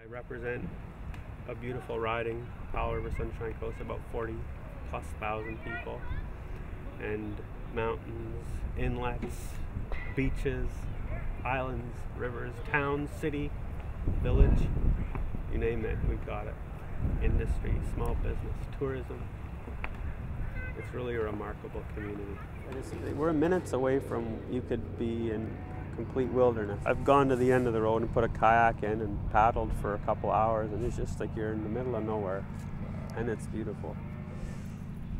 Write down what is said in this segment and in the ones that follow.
I represent a beautiful riding, Powell River Sunshine Coast, about 40,000+ people, and mountains, inlets, beaches, islands, rivers, towns, city, village, you name it, we've got it. Industry, small business, tourism. It's really a remarkable community. We're minutes away from, you could be in complete wilderness. I've gone to the end of the road and put a kayak in and paddled for a couple hours, and it's just like you're in the middle of nowhere, and it's beautiful.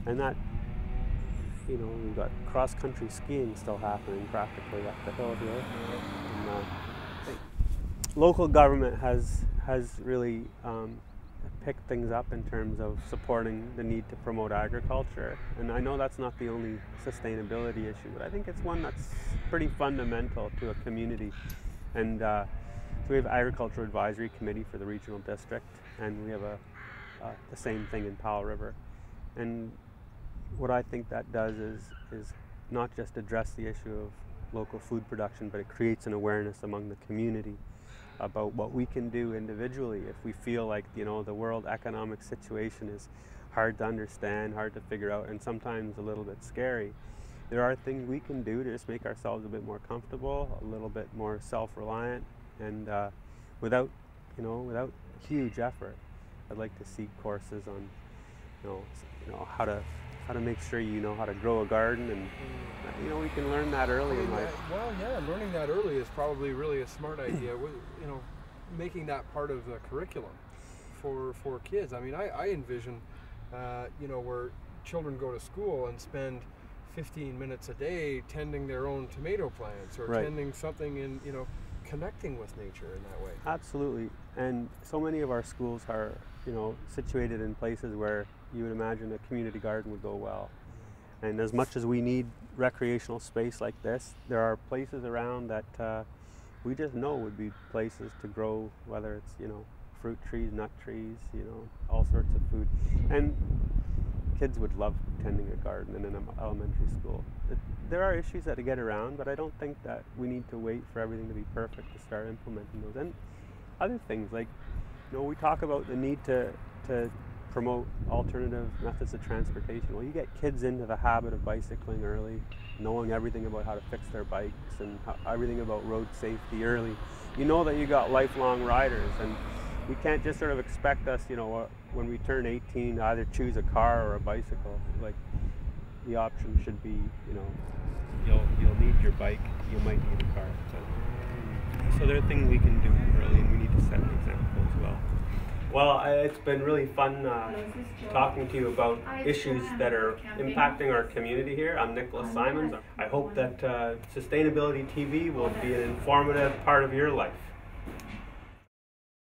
And that, you know, we've got cross-country skiing still happening practically up the hill here. And, local government has really picked things up in terms of supporting the need to promote agriculture. And I know that's not the only sustainability issue, but I think it's one that's pretty fundamental to a community. And so we have Agricultural Advisory Committee for the regional district, and we have the same thing in Powell River. And what I think that does is not just address the issue of local food production, but it creates an awareness among the community about what we can do individually if we feel like, you know, the world economic situation is hard to understand, hard to figure out, and sometimes a little bit scary. There are things we can do to just make ourselves a bit more comfortable, a little bit more self-reliant, and without huge effort. I'd like to see courses on, how to make sure you know how to grow a garden, and we can learn that early in life. Well, yeah, learning that early is probably really a smart idea. Making that part of the curriculum for kids. I mean, I envision, where children go to school and spend 15 minutes a day tending their own tomato plants, or tending something in, connecting with nature in that way. Absolutely, and so many of our schools are, situated in places where you would imagine a community garden would go well. And as much as we need recreational space like this, there are places around that we just know would be places to grow, whether it's, fruit trees, nut trees, all sorts of food. And kids would love tending a garden in an elementary school. There are issues that to get around, but I don't think that we need to wait for everything to be perfect to start implementing those. And other things like, we talk about the need to promote alternative methods of transportation. Well, you get kids into the habit of bicycling early, knowing everything about how to fix their bikes and everything about road safety early. You know that you got lifelong riders, and we can't just sort of expect us, when we turn 18, to either choose a car or a bicycle. Like, the option should be, you'll need your bike, you might need a car. So there are things we can do early, and we need to set an example as well. Well, it's been really fun talking to you about issues that are impacting our community here. I'm Nicholas Simons. I hope that Sustainability TV will be an informative part of your life.